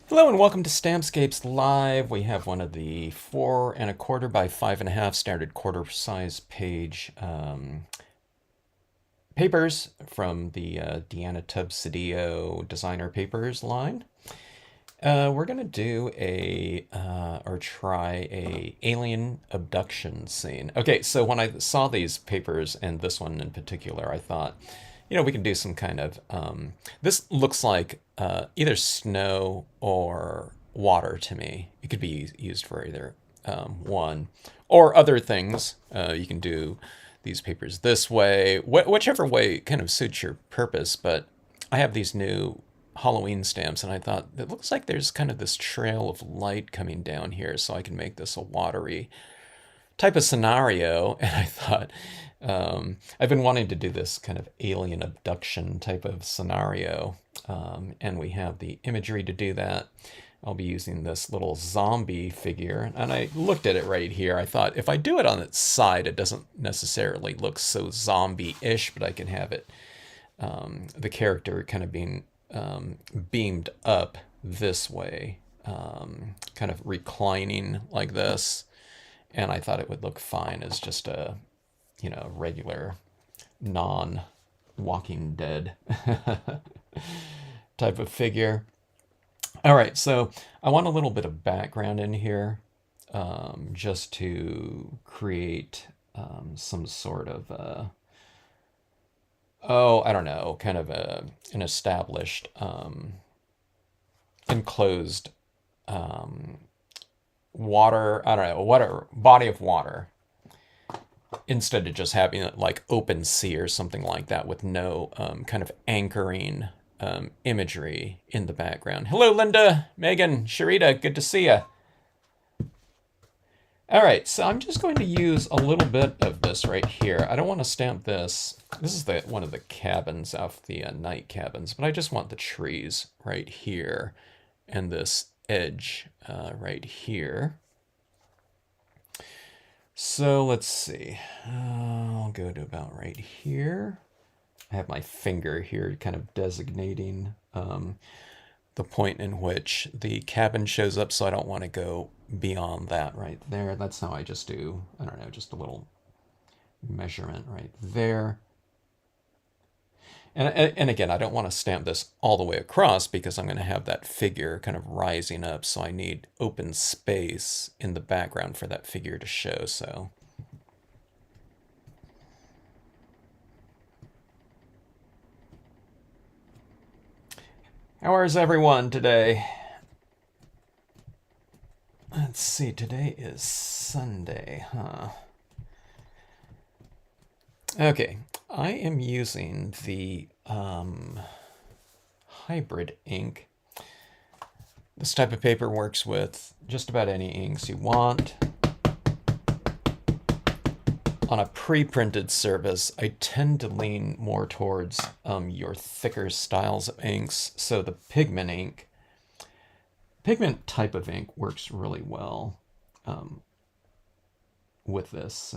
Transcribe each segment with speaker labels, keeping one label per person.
Speaker 1: Hello and welcome to Stampscapes Live. We have one of the 4¼ by 5½ standard quarter size page papers from the Deanna Tubb-Sedillo designer papers line. We're gonna do or try a alien abduction scene. Okay, so when I saw these papers and this one in particular, I thought, we can do some kind of, this looks like either snow or water to me. It could be used for either one or other things. You can do these papers this way, whichever way kind of suits your purpose, but I have these new Halloween stamps, and I thought it looks like there's kind of this trail of light coming down here, so I can make this a watery type of scenario. And I thought I've been wanting to do this kind of alien abduction type of scenario, and we have the imagery to do that. I'll be using this little zombie figure, and I looked at it right here. I thought if I do it on its side, it doesn't necessarily look so zombie-ish, but I can have it, the character kind of being beamed up this way, kind of reclining like this. And I thought it would look fine as just a, regular non-Walking Dead type of figure. All right, so I want a little bit of background in here, just to create some sort of, I don't know, kind of an established enclosed water, I don't know, whatever, body of water, instead of just having it like open sea or something like that with no kind of anchoring imagery in the background. Hello, Linda, Megan, Sharita, good to see you. All right, so I'm just going to use a little bit of this right here. I don't want to stamp this. This is one of the cabins off the night cabins, but I just want the trees right here and this edge right here. So let's see. I'll go to about right here. I have my finger here kind of designating the point in which the cabin shows up, so I don't want to go beyond that right there. That's how I just do, I don't know, just a little measurement right there. And again, I don't want to stamp this all the way across because I'm going to have that figure kind of rising up, so I need open space in the background for that figure to show. So how is everyone today? Let's see, today is Sunday, huh? Okay, I am using the hybrid ink. This type of paper works with just about any inks you want. On a pre-printed service, I tend to lean more towards your thicker styles of inks. So the pigment type of ink works really well with this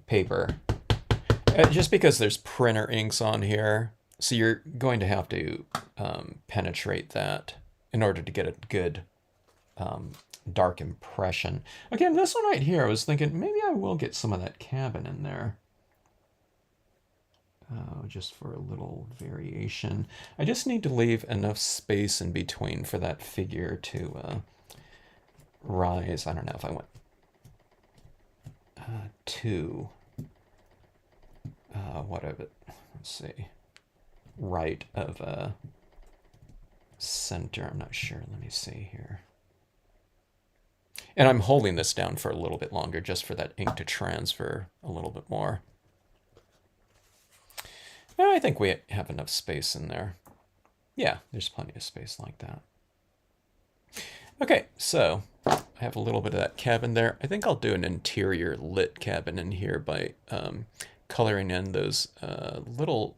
Speaker 1: paper. Just because there's printer inks on here, so you're going to have to penetrate that in order to get a good dark impression. Again, this one right here, I was thinking maybe I will get some of that cabin in there. Just for a little variation. I just need to leave enough space in between for that figure to rise. I don't know if I went to let's see, right of center. I'm not sure. Let me see here. And I'm holding this down for a little bit longer just for that ink to transfer a little bit more. And I think we have enough space in there. Yeah, there's plenty of space like that. Okay, so I have a little bit of that cabin there. I think I'll do an interior lit cabin in here by coloring in those little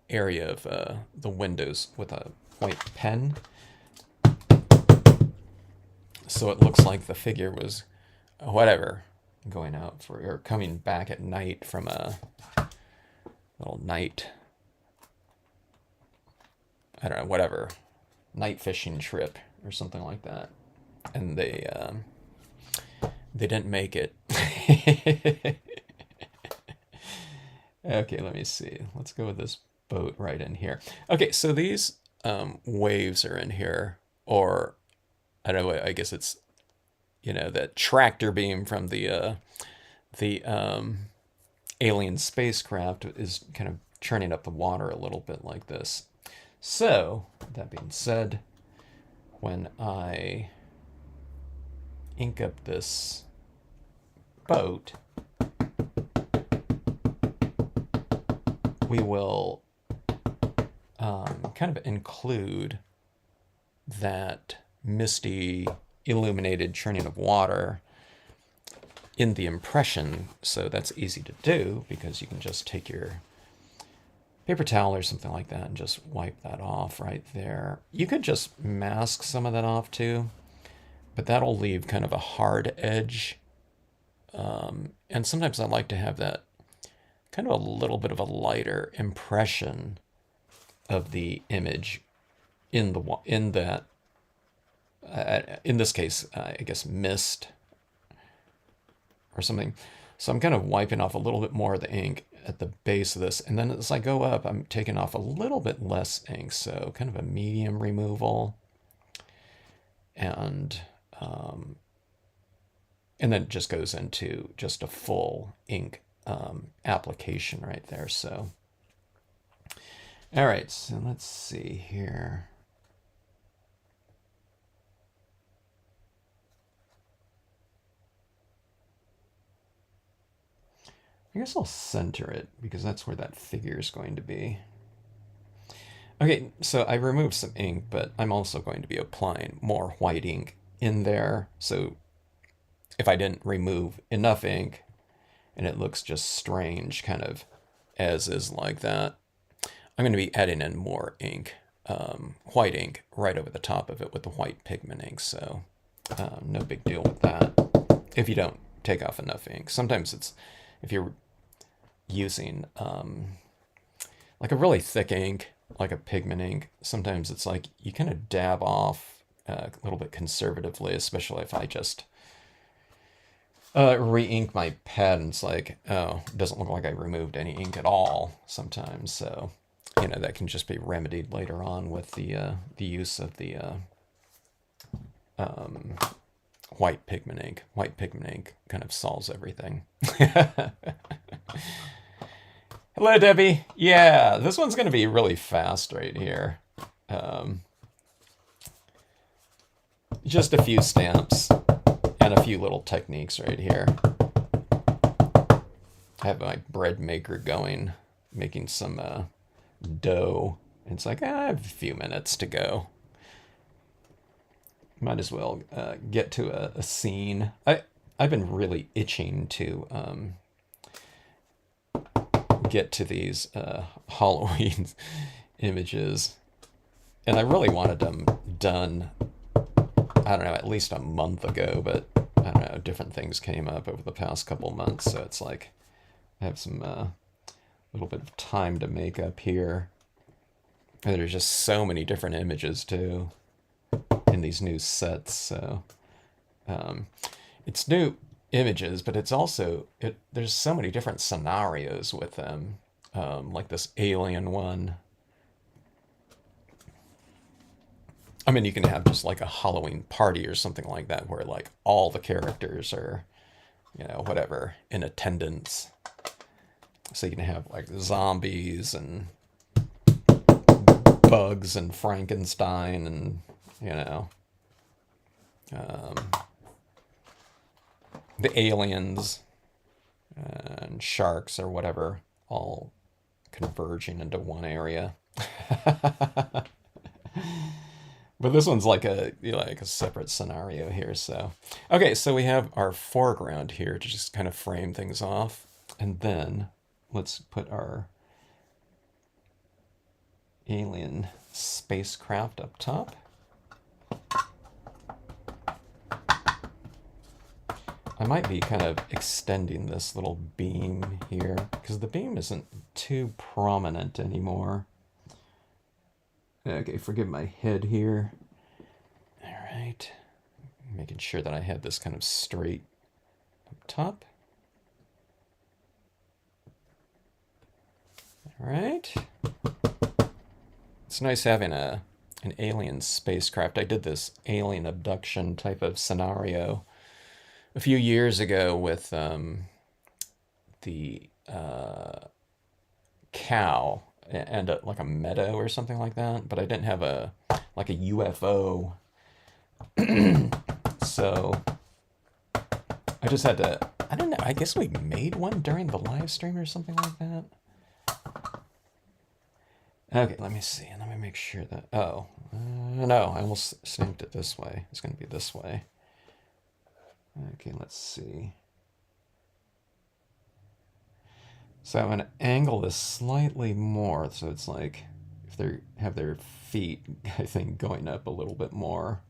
Speaker 1: area of the windows with a white pen. So it looks like the figure was, whatever, going out for, or coming back at night from a little night I don't know, whatever, night fishing trip or something like that, and they didn't make it. Okay, let me see. Let's go with this boat right in here. Okay, so these waves are in here, or I don't know. I guess it's that tractor beam from the alien spacecraft is kind of churning up the water a little bit like this. So that being said, when I ink up this boat, we will kind of include that misty illuminated churning of water in the impression. So that's easy to do because you can just take your paper towel or something like that and just wipe that off right there. You could just mask some of that off too, but that'll leave kind of a hard edge. And sometimes I like to have that kind of a little bit of a lighter impression of the image in that in this case, I guess mist or something. So I'm kind of wiping off a little bit more of the ink at the base of this, and then as I go up, I'm taking off a little bit less ink, so kind of a medium removal, and then it just goes into just a full ink application right there. So, all right, so let's see here. I guess I'll center it because that's where that figure is going to be. Okay, so I removed some ink, but I'm also going to be applying more white ink in there. So if I didn't remove enough ink and it looks just strange, kind of as is like that, I'm going to be adding in more ink, white ink, right over the top of it with the white pigment ink. So no big deal with that if you don't take off enough ink. Sometimes it's, if you're using like a really thick ink, like a pigment ink, sometimes it's like you kind of dab off a little bit conservatively, especially if I just re-ink my pad and it's like, oh, it doesn't look like I removed any ink at all sometimes. So, that can just be remedied later on with the use of the white pigment ink. White pigment ink kind of solves everything. Hello, Debbie. Yeah, this one's going to be really fast right here. Just a few stamps and a few little techniques right here. I have my bread maker going, making some dough. It's like, I have a few minutes to go. Might as well get to a scene. I've been really itching to get to these Halloween images, and I really wanted them done, I don't know, at least a month ago, but I don't know, different things came up over the past couple months, so it's like I have some little bit of time to make up here. And there's just so many different images too in these new sets, so it's new images, but it's also, there's so many different scenarios with them, like this alien one. I mean, you can have just like a Halloween party or something like that where like all the characters are, whatever, in attendance. So you can have like zombies and bugs and Frankenstein and, the aliens and sharks or whatever, all converging into one area. But this one's like a separate scenario here. So, okay, so we have our foreground here to just kind of frame things off. And then let's put our alien spacecraft up top. I might be kind of extending this little beam here because the beam isn't too prominent anymore. Okay, forgive my head here. All right. Making sure that I have this kind of straight up top. All right. It's nice having an alien spacecraft. I did this alien abduction type of scenario a few years ago with the cow and like a meadow or something like that, but I didn't have a like a UFO, so I just had to. I don't know. I guess we made one during the live stream or something like that. Okay, let me see. Let me make sure that. Oh, no, I almost stamped it this way. It's going to be this way. Okay, let's see. So I'm going to angle this slightly more, so it's like if they have their feet, I think, going up a little bit more.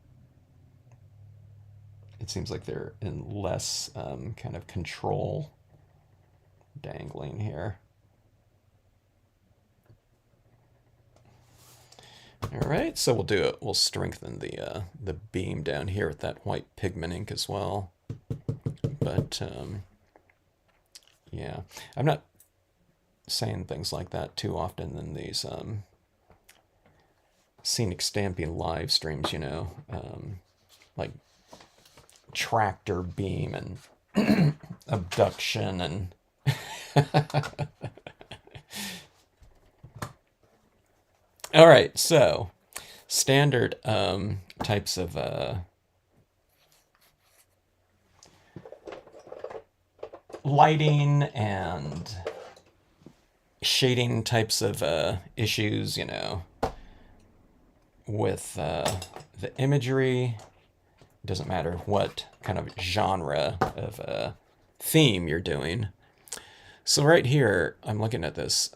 Speaker 1: It seems like they're in less kind of control dangling here. All right, so we'll do it. We'll strengthen the beam down here with that white pigment ink as well. But yeah, I'm not saying things like that too often in these scenic stamping live streams. You know, like tractor beam and abduction and. All right, so standard types of lighting and shading types of issues, you know, with the imagery. It doesn't matter what kind of genre of theme you're doing. So right here, I'm looking at this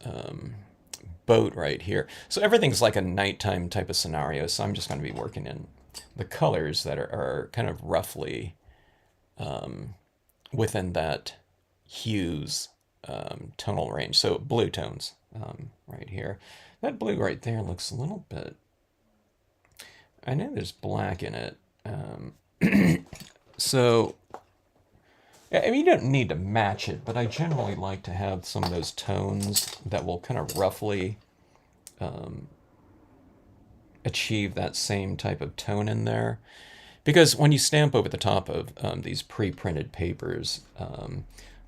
Speaker 1: boat right here. So everything's like a nighttime type of scenario. So I'm just going to be working in the colors that are kind of roughly within that hues tonal range. So blue tones right here. That blue right there looks a little bit. I know there's black in it. So I mean, you don't need to match it, but I generally like to have some of those tones that will kind of roughly achieve that same type of tone in there. Because when you stamp over the top of these pre-printed papers,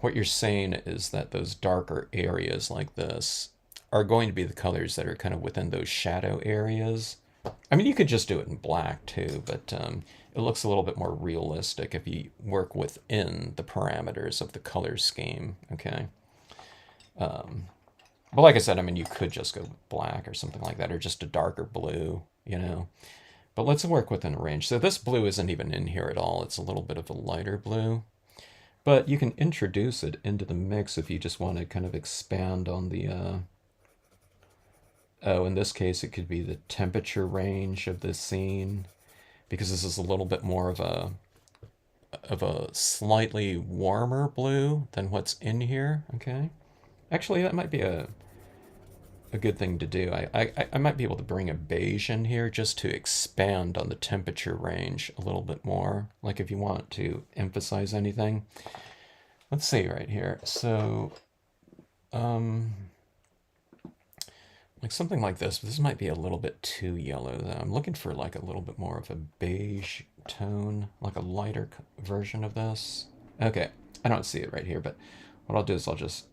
Speaker 1: what you're saying is that those darker areas like this are going to be the colors that are kind of within those shadow areas. I mean, you could just do it in black too, but it looks a little bit more realistic if you work within the parameters of the color scheme, okay? But like I said, I mean, you could just go black or something like that, or just a darker blue, you know? But let's work within a range. So this blue isn't even in here at all. It's a little bit of a lighter blue. But you can introduce it into the mix if you just want to kind of expand on the... oh, in this case, it could be the temperature range of this scene, because this is a little bit more of a slightly warmer blue than what's in here, okay? Actually, that might be a good thing to do. I might be able to bring a beige in here just to expand on the temperature range a little bit more, like if you want to emphasize anything. Let's see right here. So, like something like this. This might be a little bit too yellow, though. I'm looking for like a little bit more of a beige tone, like a lighter version of this. Okay, I don't see it right here, but what I'll do is I'll just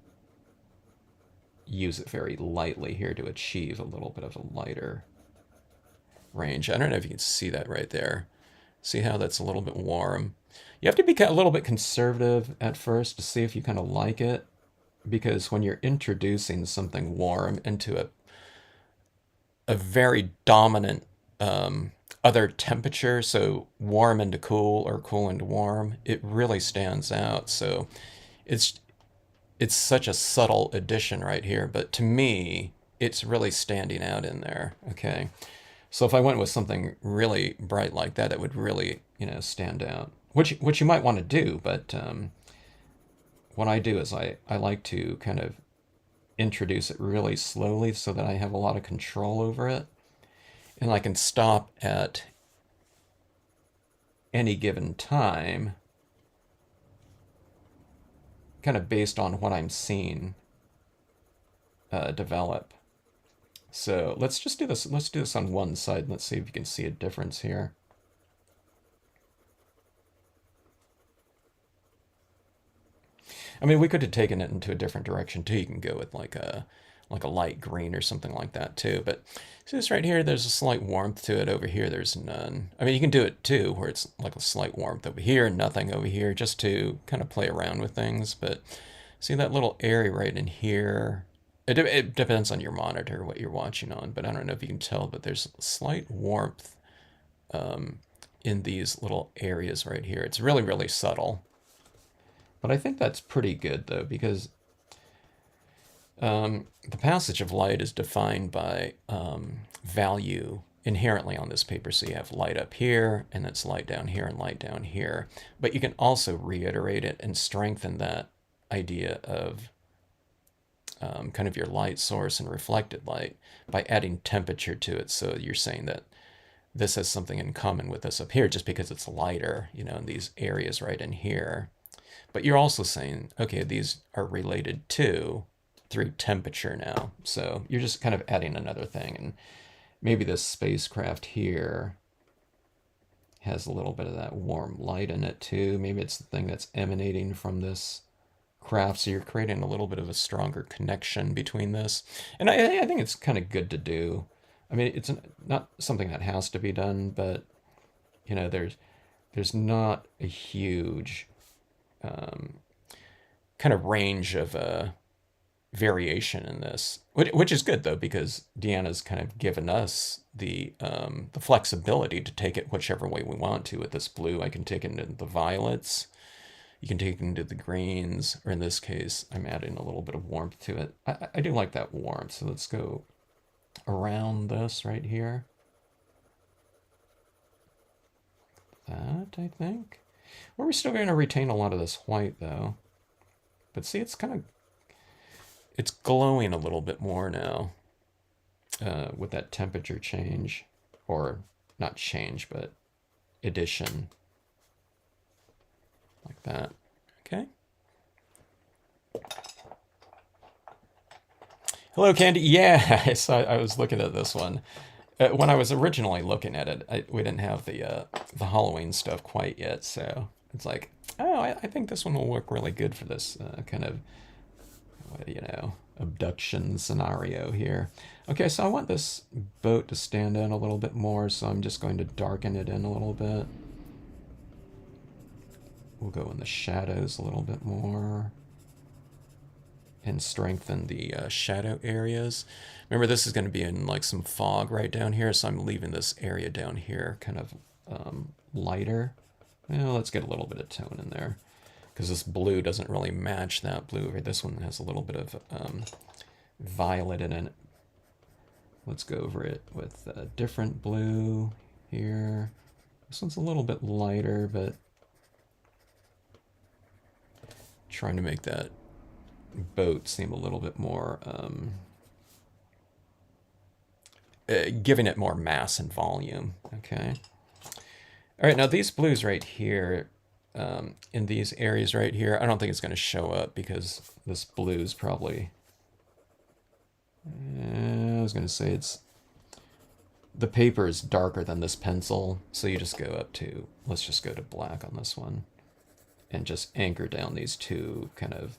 Speaker 1: use it very lightly here to achieve a little bit of a lighter range. I don't know if you can see that right there. See how that's a little bit warm? You have to be a little bit conservative at first to see if you kind of like it, because when you're introducing something warm into a very dominant other temperature, so warm into cool or cool into warm, it really stands out. So it's such a subtle addition right here, but to me, it's really standing out in there, okay? So if I went with something really bright like that, it would really, you know, stand out, which you might want to do, but what I do is I like to kind of introduce it really slowly so that I have a lot of control over it. And I can stop at any given time, kind of based on what I'm seeing develop. So let's just do this. Let's do this on one side. Let's see if you can see a difference here. I mean, we could have taken it into a different direction too. You can go with like a light green or something like that too. But see this right here, there's a slight warmth to it. Over here, there's none. I mean, you can do it too, where it's like a slight warmth over here and nothing over here, just to kind of play around with things. But see that little area right in here? It depends on your monitor, what you're watching on, but I don't know if you can tell, but there's slight warmth in these little areas right here. It's really, really subtle. But I think that's pretty good, though, because the passage of light is defined by value inherently on this paper. So you have light up here, and it's light down here, and light down here. But you can also reiterate it and strengthen that idea of kind of your light source and reflected light by adding temperature to it. So you're saying that this has something in common with this up here just because it's lighter, you know, in these areas right in here. But you're also saying, okay, these are related to through temperature now. So you're just kind of adding another thing. And maybe this spacecraft here has a little bit of that warm light in it too. Maybe it's the thing that's emanating from this craft. So you're creating a little bit of a stronger connection between this. And I think it's kind of good to do. I mean, it's not something that has to be done, but you know, there's not a huge kind of range of variation in this, which is good though, because Deanna's kind of given us the flexibility to take it whichever way we want to. With this blue, I can take it into the violets. You can take it into the greens, or in this case, I'm adding a little bit of warmth to it. I do like that warmth, so let's go around this right here. That, I think. We're still going to retain a lot of this white, though. But see, it's it's glowing a little bit more now with that temperature change. Or, not change, but addition. Like that. Okay. Hello, Candy. Yeah, I was looking at this one. When I was originally looking at it, we didn't have the Halloween stuff quite yet, so it's like, oh, I think this one will work really good for this kind of, you know, abduction scenario here. Okay, so I want this boat to stand out a little bit more, so I'm just going to darken it in a little bit. We'll go in the shadows a little bit more and strengthen the shadow areas. Remember, this is going to be in like some fog right down here, so I'm leaving this area down here kind of lighter. Well, let's get a little bit of tone in there, because this blue doesn't really match that blue. This one has a little bit of violet in it. Let's go over it with a different blue here. This one's a little bit lighter, but trying to make that boat seem a little bit more, giving it more mass and volume. Okay. All right, now these blues right here, in these areas right here, I don't think it's going to show up because this blue is probably, I was going to say the paper is darker than this pencil, so you just go up to, let's just go to black on this one and just anchor down these two kind of,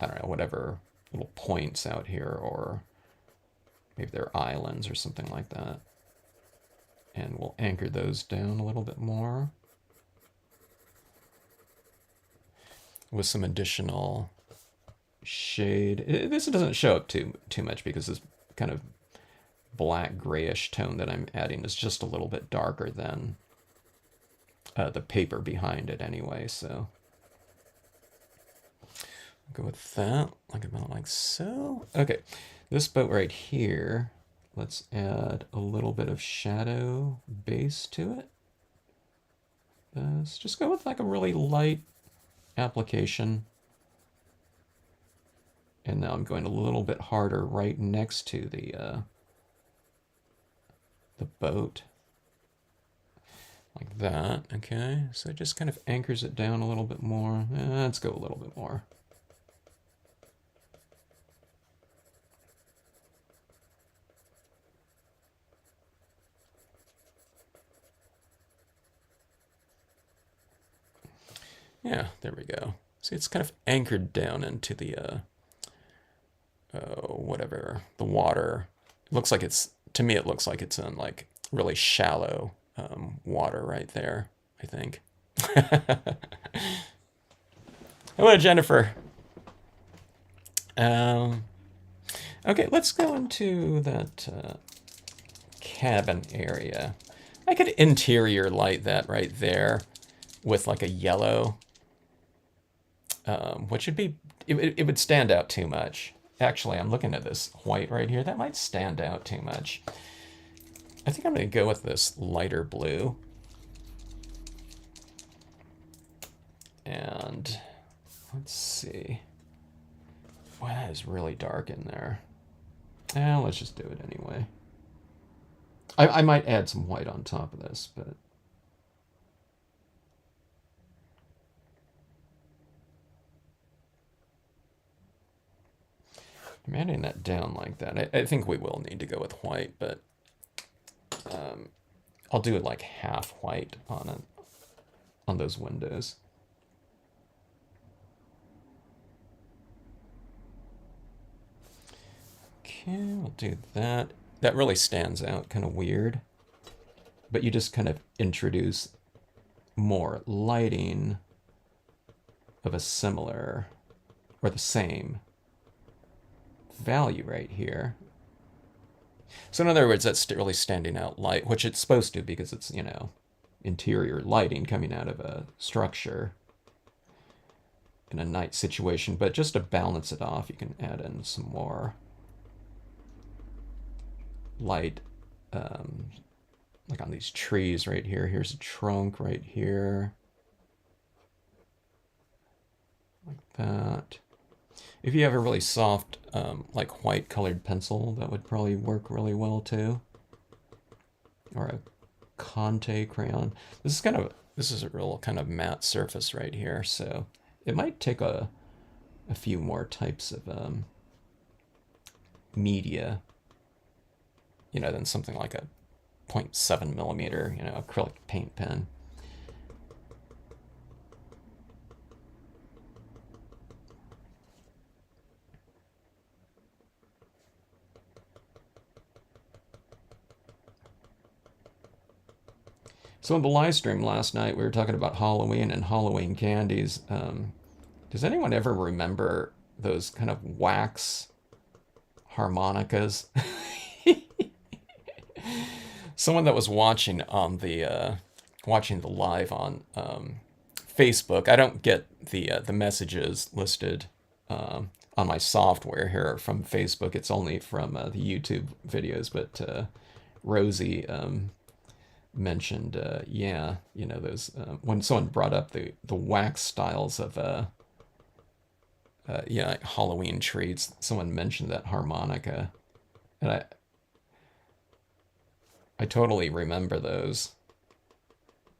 Speaker 1: I don't know, whatever little points out here, or maybe they're islands or something like that. And we'll anchor those down a little bit more with some additional shade. This doesn't show up too much because this kind of black grayish tone that I'm adding is just a little bit darker than the paper behind it anyway, so go with that, like about like so. Okay, this boat right here, let's add a little bit of shadow base to it. Let's just go with like a really light application. And now I'm going a little bit harder right next to the the boat. Like that, okay? So it just kind of anchors it down a little bit more. Let's go a little bit more. Yeah, there we go. See, it's kind of anchored down into the, whatever, the water. It looks like it's, to me, it looks like it's in like really shallow water right there, I think. Hello, Jennifer. Okay, let's go into that cabin area. I could interior light that right there with like a yellow, which would be, it would stand out too much. Actually, I'm looking at this white right here. That might stand out too much. I think I'm going to go with this lighter blue. And let's see. Wow, that is really dark in there. Let's just do it anyway. I might add some white on top of this, but... I'm adding that down like that. I think we will need to go with white, but I'll do it like half white on those windows. Okay, we'll do that. That really stands out, kind of weird. But you just kind of introduce more lighting of a similar or the same value right here. So in other words, that's really standing out light, which it's supposed to because it's, you know, interior lighting coming out of a structure in a night situation. But just to balance it off, you can add in some more light, like on these trees right here. Here's a trunk right here. Like that. If you have a really soft, like white colored pencil, that would probably work really well too. Or a Conte crayon. This is a real kind of matte surface right here, so it might take a few more types of media, you know, than something like a 0.7 millimeter, you know, acrylic paint pen. So in the live stream last night, we were talking about Halloween and Halloween candies. Does anyone ever remember those kind of wax harmonicas? Someone that was watching on the live on Facebook. I don't get the messages listed on my software here from Facebook. It's only from the YouTube videos. But Rosie mentioned, yeah, you know, those when someone brought up the wax styles of yeah, like Halloween treats. Someone mentioned that harmonica, and I totally remember those.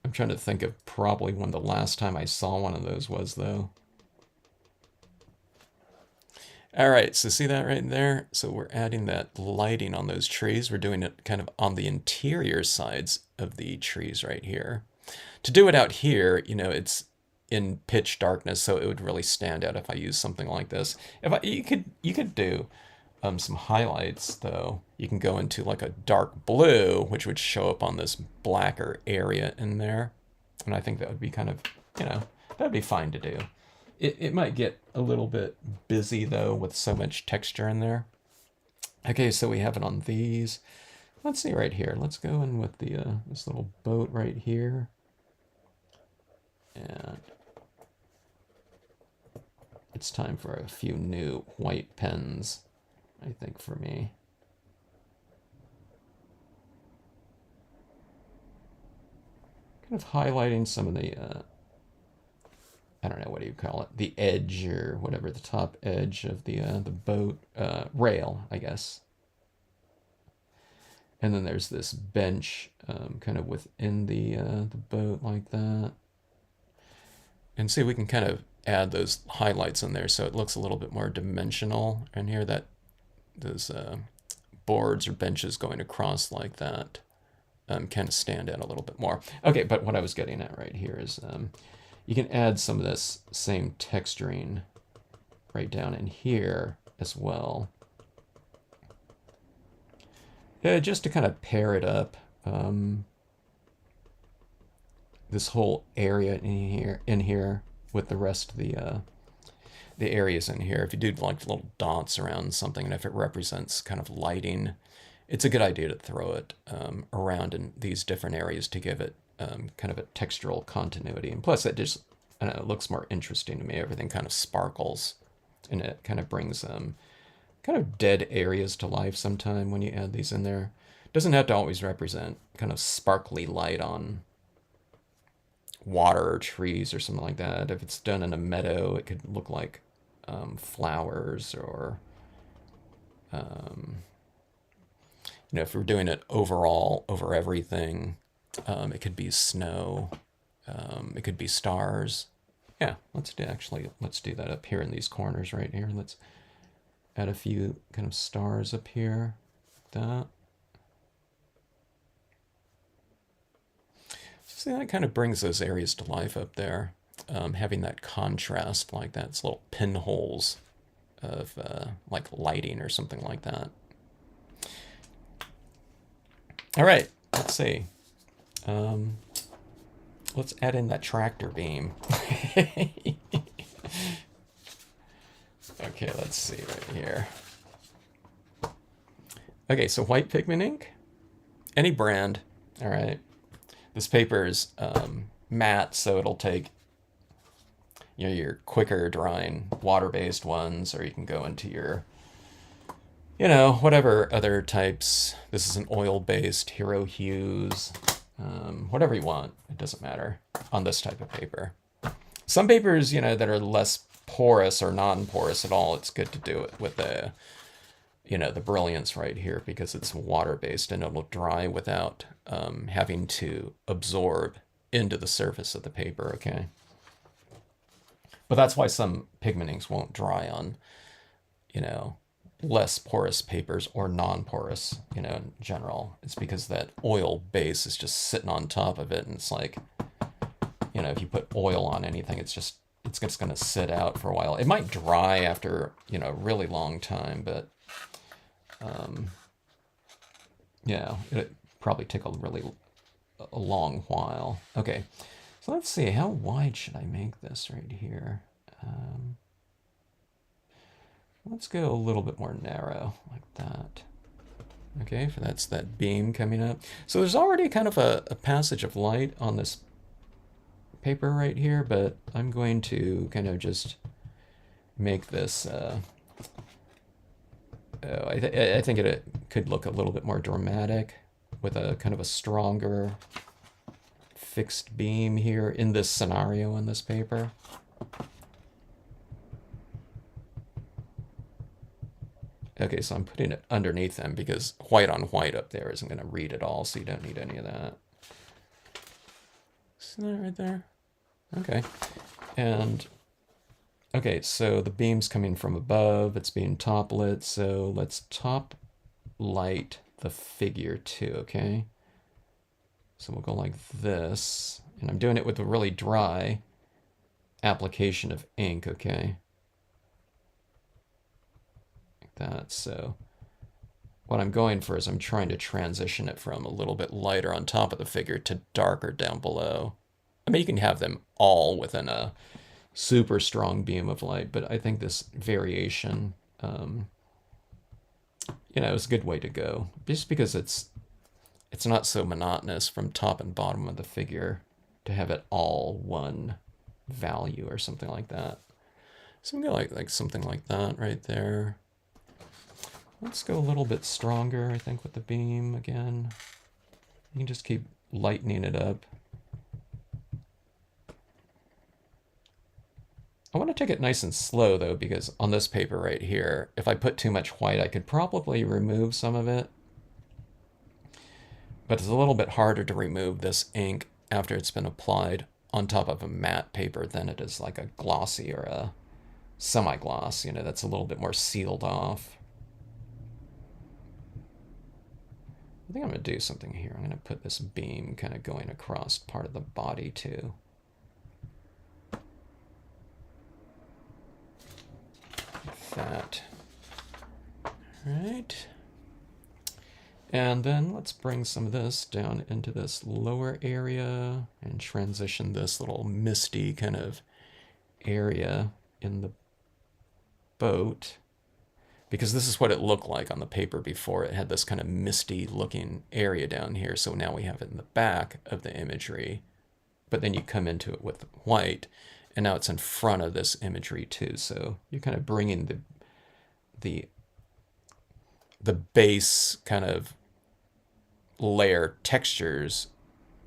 Speaker 1: I'm trying to think of probably when the last time I saw one of those was, though. All right, so see that right there? So we're adding that lighting on those trees. We're doing it kind of on the interior sides of the trees right here. To do it out here, you know, it's in pitch darkness, so it would really stand out if I use something like this. You could do some highlights, though. You can go into like a dark blue, which would show up on this blacker area in there. And I think that would be kind of, you know, that'd be fine to do. It might get a little bit busy, though, with so much texture in there. Okay, so we have it on these. Let's see right here. Let's go in with the this little boat right here. And it's time for a few new white pens, I think, for me. Kind of highlighting some of the, I don't know, what do you call it? The edge or whatever, the top edge of the boat rail, I guess. And then there's this bench kind of within the boat like that. And see, we can kind of add those highlights in there so it looks a little bit more dimensional. And here that those boards or benches going across like that kind of stand out a little bit more. Okay, but what I was getting at right here is you can add some of this same texturing right down in here as well. Just to kind of pair it up. This whole area in here with the rest of the areas in here. If you do like little dots around something, and if it represents kind of lighting, it's a good idea to throw it around in these different areas to give it kind of a textural continuity. And plus, it just, I don't know, it looks more interesting to me. Everything kind of sparkles, and it kind of brings kind of dead areas to life sometime when you add these in there. It doesn't have to always represent kind of sparkly light on water or trees or something like that. If it's done in a meadow, it could look like flowers, or if we're doing it overall over everything, it could be snow, it could be stars. Yeah, let's do that up here in these corners right here. Let's add a few kind of stars up here, like that. See, that kind of brings those areas to life up there, having that contrast like that. It's little pinholes of like lighting or something like that. All right, let's see. Let's add in that tractor beam. Okay, let's see right here. Okay, so white pigment ink, any brand. All right. This paper is matte, so it'll take your quicker drying water-based ones, or you can go into your, whatever other types. This is an oil-based Hero Hues, whatever you want. It doesn't matter on this type of paper. Some papers, that are less porous or non-porous at all, it's good to do it with the brilliance right here, because it's water-based and it'll dry without having to absorb into the surface of the paper, okay? But that's why some pigment inks won't dry on, less porous papers or non-porous, in general. It's because that oil base is just sitting on top of it, and it's like, if you put oil on anything, it's just going to sit out for a while. It might dry after, a really long time, but it'd probably take a long while. Okay, so let's see, how wide should I make this right here? Let's go a little bit more narrow, like that. Okay, so that's that beam coming up. So there's already kind of a passage of light on this paper right here, but I'm going to kind of just make this I think it could look a little bit more dramatic with a kind of a stronger fixed beam here in this scenario on this paper. Okay, so I'm putting it underneath them because white on white up there isn't going to read at all, so you don't need any of that. See that right there? Okay. And okay, so the beam's coming from above, it's being top lit, so let's top light the figure too, okay? So we'll go like this, and I'm doing it with a really dry application of ink, okay? Like that, so what I'm going for is I'm trying to transition it from a little bit lighter on top of the figure to darker down below. I mean, you can have them all within a super strong beam of light, but I think this variation, is a good way to go, just because it's not so monotonous from top and bottom of the figure to have it all one value or something like that. So I'm gonna like something like that right there. Let's go a little bit stronger, I think, with the beam again. You can just keep lightening it up. I want to take it nice and slow, though, because on this paper right here, if I put too much white, I could probably remove some of it. But it's a little bit harder to remove this ink after it's been applied on top of a matte paper than it is like a glossy or a semi-gloss, you know, that's a little bit more sealed off. I think I'm going to do something here. I'm going to put this beam kind of going across part of the body too. Like that. All right. And then let's bring some of this down into this lower area and transition this little misty kind of area in the boat, because this is what it looked like on the paper before. It had this kind of misty looking area down here. So now we have it in the back of the imagery, but then you come into it with white, and now it's in front of this imagery too. So you're kind of bringing the base kind of layer textures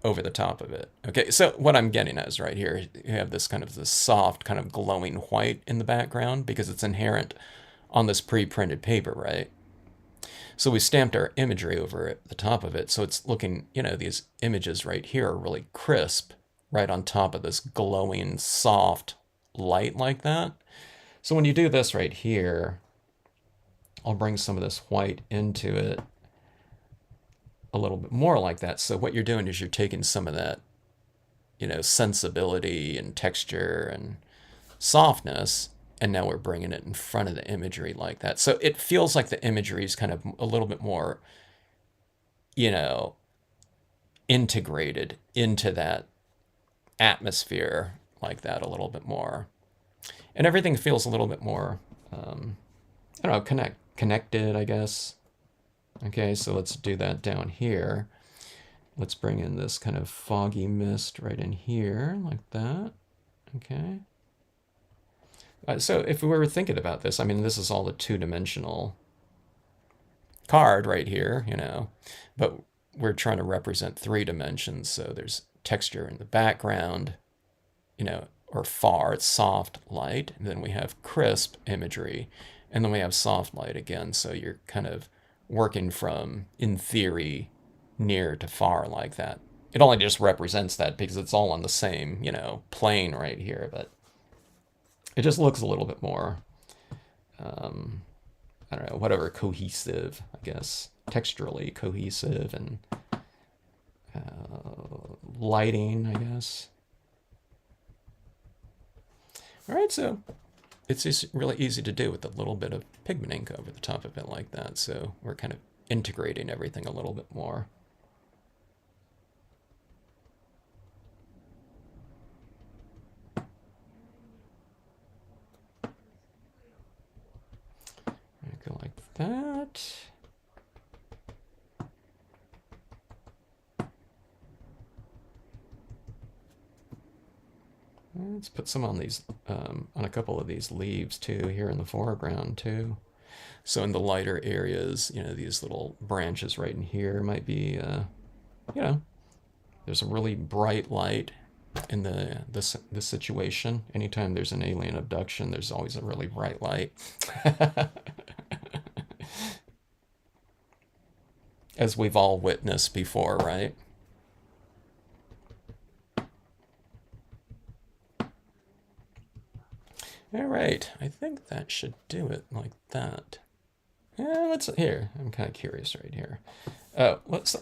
Speaker 1: over the top of it. Okay, so what I'm getting at is right here, you have this kind of this soft kind of glowing white in the background because it's inherent on this pre-printed paper, right? So we stamped our imagery over at the top of it, so it's looking, you know, these images right here are really crisp right on top of this glowing soft light like that. So when you do this right here, I'll bring some of this white into it a little bit more like that. So what you're doing is you're taking some of that, you know, sensibility and texture and softness, and now we're bringing it in front of the imagery like that. So it feels like the imagery is kind of a little bit more, you know, integrated into that atmosphere like that a little bit more. And everything feels a little bit more, I don't know, connected, I guess. Okay, so let's do that down here. Let's bring in this kind of foggy mist right in here, like that. Okay. So if we were thinking about this, I mean, this is all the two-dimensional card right here, you know, but we're trying to represent 3 dimensions. So there's texture in the background, you know, or far, it's soft light. And then we have crisp imagery, and then we have soft light again. So you're kind of working from, in theory, near to far like that. It only just represents that because it's all on the same, you know, plane right here, but it just looks a little bit more, I don't know, whatever, cohesive, I guess, texturally cohesive, and lighting, I guess. All right, so it's just really easy to do with a little bit of pigment ink over the top of it like that. So we're kind of integrating everything a little bit more. Go like that. Let's put some on these, on a couple of these leaves too, here in the foreground too. So in the lighter areas, you know, these little branches right in here might be, you know, there's a really bright light in this situation. Anytime there's an alien abduction, there's always a really bright light. As we've all witnessed before, right? All right, I think that should do it like that. Yeah, let's, here, I'm kind of curious right here. Oh, let's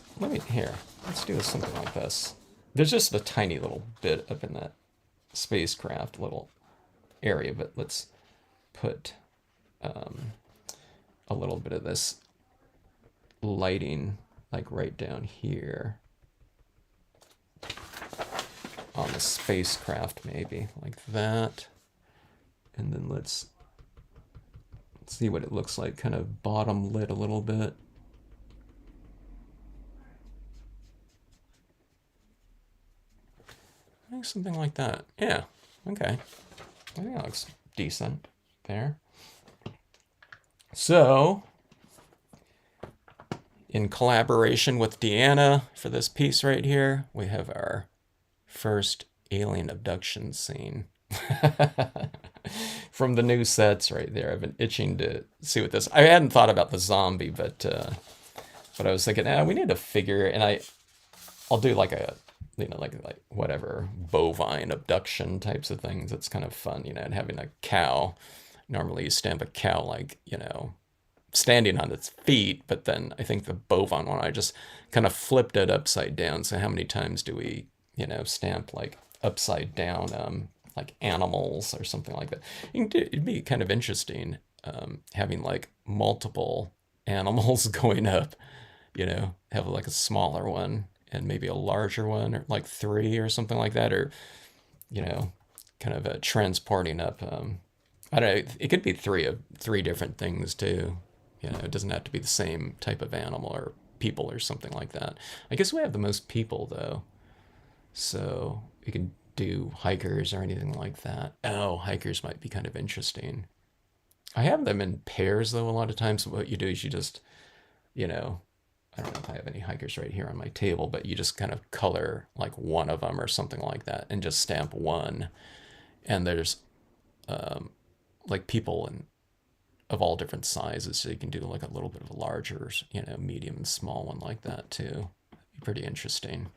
Speaker 1: do something like this. There's just a tiny little bit up in that spacecraft little area, but let's put a little bit of this lighting like right down here on the spacecraft, maybe like that. And then let's see what it looks like, kind of bottom lit a little bit. I think something like that. Yeah, okay. I think that looks decent there. So, in collaboration with Deanna for this piece right here, we have our first alien abduction scene. From the new sets right there. I've been itching to see what this... I hadn't thought about the zombie, but But I was thinking, we need to figure, and I'll do like a, like whatever bovine abduction types of things. It's kind of fun, and having a cow. Normally you stamp a cow like, standing on its feet, but then I think the bovine one, I just kind of flipped it upside down. So how many times do we, stamp like upside down, like animals or something like that? It'd be kind of interesting, having like multiple animals going up, have like a smaller one and maybe a larger one, or like three or something like that, or, you know, kind of transporting up. I don't know. It could be three different things too. It doesn't have to be the same type of animal or people or something like that. I guess we have the most people though, so we can do hikers or anything like that. Oh, hikers might be kind of interesting. I have them in pairs though. A lot of times, what you do is you just, you know, I don't know if I have any hikers right here on my table, but you just kind of color like one of them or something like that, and just stamp one. And there's like people of all different sizes, so you can do like a little bit of a larger, medium and small one like that too. Be pretty interesting.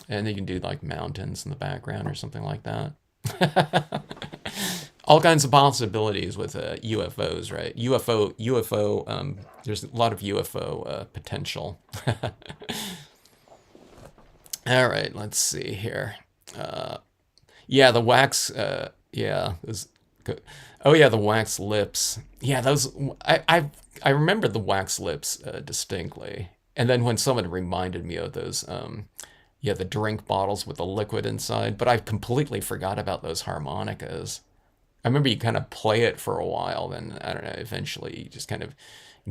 Speaker 1: And you can do like mountains in the background or something like that. All kinds of possibilities with UFOs, right? UFO. There's a lot of UFO potential. All right, let's see here. Yeah, the wax. Yeah, oh yeah, the wax lips. Yeah, those. I remember the wax lips distinctly. And then when someone reminded me of those, yeah, the drink bottles with the liquid inside, but I completely forgot about those harmonicas. I remember you kind of play it for a while, then I don't know. Eventually, you just kind of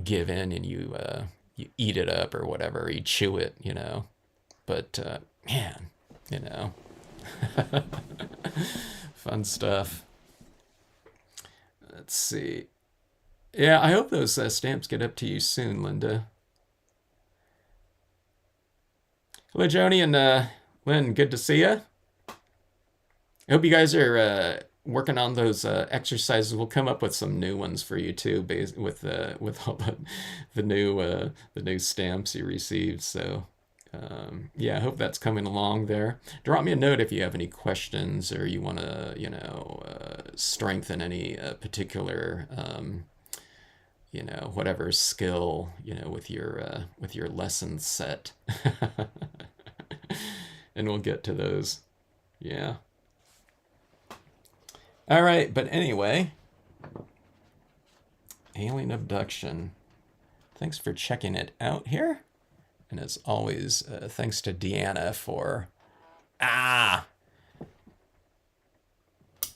Speaker 1: give in and you eat it up or whatever. You chew it. But man, you know, fun stuff. Let's see. Yeah, I hope those stamps get up to you soon, Linda. Hello, Joni and Lynn. Good to see you. I hope you guys are working on those exercises. We'll come up with some new ones for you too, based with all the new stamps you received. So yeah, I hope that's coming along there. Drop me a note if you have any questions or you want to strengthen any particular whatever skill with your lesson set, and we'll get to those. Yeah. All right, but anyway, alien abduction. Thanks for checking it out here. And as always, thanks to Deanna for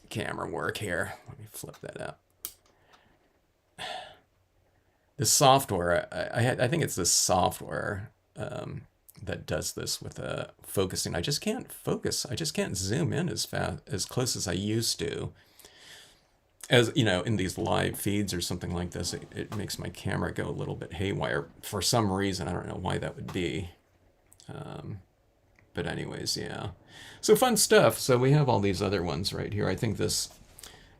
Speaker 1: camera work here. Let me flip that up. The software, I think it's this software that does this with focusing. I just can't focus. I just can't zoom in as fast, as close as I used to. As in these live feeds or something like this, it makes my camera go a little bit haywire for some reason. I don't know why that would be. But anyways, yeah. So fun stuff. So we have all these other ones right here. I think this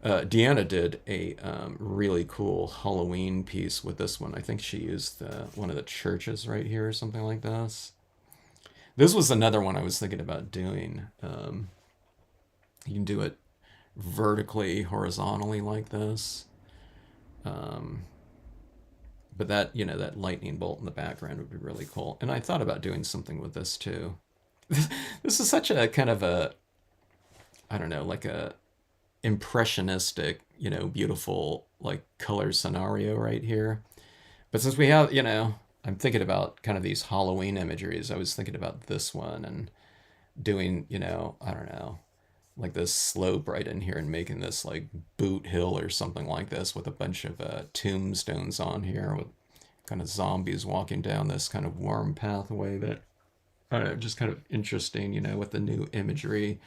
Speaker 1: Deanna did a really cool Halloween piece with this one. I think she used one of the churches right here or something like this. This was another one I was thinking about doing. You can do it vertically, horizontally like this. But that, that lightning bolt in the background would be really cool. And I thought about doing something with this too. This is such a kind of a, I don't know, like a impressionistic, beautiful like color scenario right here. But since we have, I'm thinking about kind of these Halloween imageries. I was thinking about this one and doing, I don't know, like this slope right in here and making this like boot hill or something like this with a bunch of tombstones on here with kind of zombies walking down this kind of warm pathway that, I don't know, just kind of interesting, with the new imagery,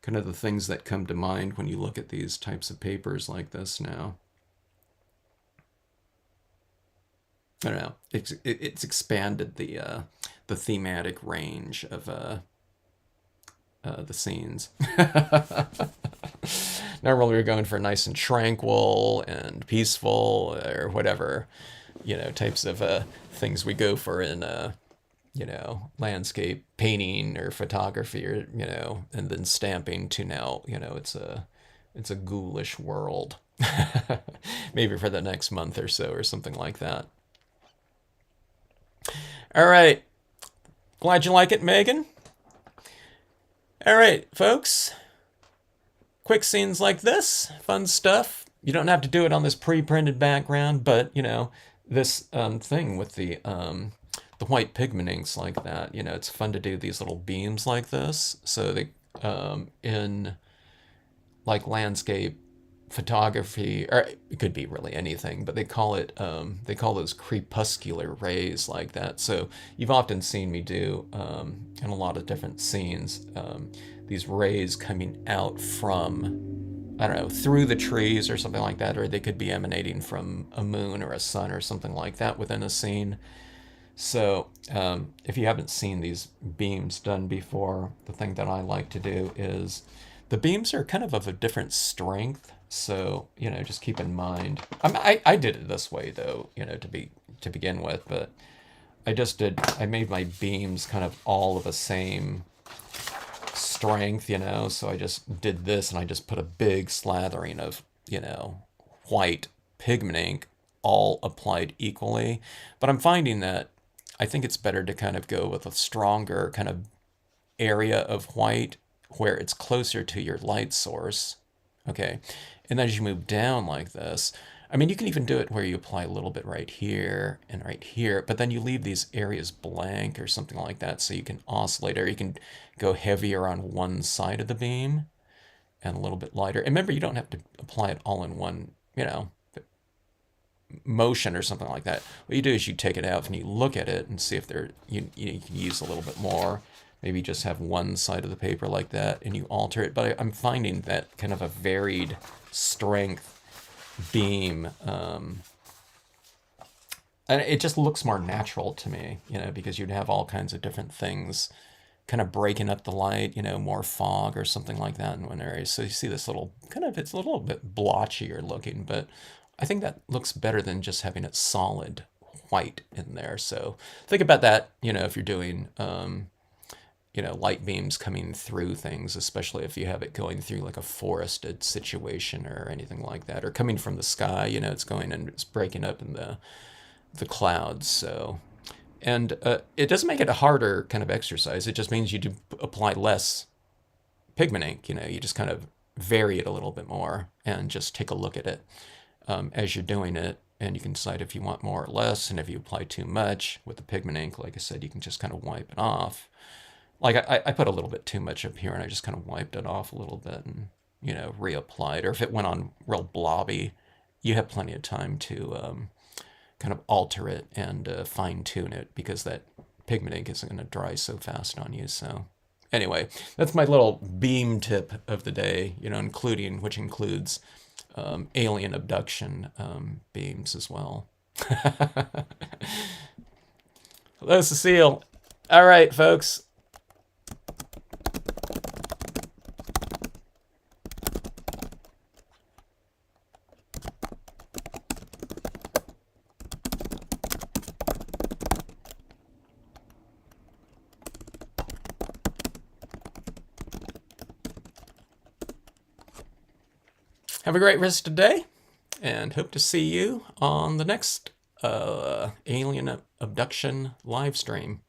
Speaker 1: kind of the things that come to mind when you look at these types of papers like this now. I don't know. It's expanded the thematic range of the scenes. Normally we're going for nice and tranquil and peaceful or whatever. types of things we go for in landscape painting or photography, or and then stamping, to now, it's a ghoulish world. Maybe for the next month or so, or something like that. All right. Glad you like it, Megan. All right, folks. Quick scenes like this, fun stuff. You don't have to do it on this pre-printed background, but this thing with the white pigment inks like that. It's fun to do these little beams like this. So they in like landscape photography, or it could be really anything, but they call those crepuscular rays like that. So you've often seen me do in a lot of different scenes these rays coming out from, I don't know, through the trees or something like that, or they could be emanating from a moon or a sun or something like that within a scene. So if you haven't seen these beams done before, the thing that I like to do is, the beams are kind of a different strength. So, just keep in mind. I did it this way though, to begin with, but I made my beams kind of all of the same strength, so I just did this, and I just put a big slathering of, white pigment ink, all applied equally. But I'm finding that I think it's better to kind of go with a stronger kind of area of white where it's closer to your light source. Okay. And then as you move down like this, I mean, you can even do it where you apply a little bit right here and right here, but then you leave these areas blank or something like that, so you can oscillate, or you can go heavier on one side of the beam and a little bit lighter. And remember, you don't have to apply it all in one, motion or something like that. What you do is you take it out and you look at it and see if you can use a little bit more. Maybe just have one side of the paper like that and you alter it. But I'm finding that kind of a varied strength beam, and it just looks more natural to me, because you'd have all kinds of different things kind of breaking up the light, more fog or something like that in one area. So you see this little it's a little bit blotchier looking, but I think that looks better than just having it solid white in there. So think about that, if you're doing, light beams coming through things, especially if you have it going through like a forested situation or anything like that, or coming from the sky, it's going and it's breaking up in the clouds. So, and it doesn't make it a harder kind of exercise. It just means you do apply less pigment ink. You just kind of vary it a little bit more and just take a look at it as you're doing it. And you can decide if you want more or less. And if you apply too much with the pigment ink, like I said, you can just kind of wipe it off. Like I put a little bit too much up here, and I just kind of wiped it off a little bit and, reapplied. Or if it went on real blobby, you have plenty of time to kind of alter it and fine tune it, because that pigment ink isn't going to dry so fast on you. So anyway, that's my little beam tip of the day, which includes alien abduction beams as well. Hello, Cecile. All right, folks. Have a great rest of the day, and hope to see you on the next alien abduction live stream.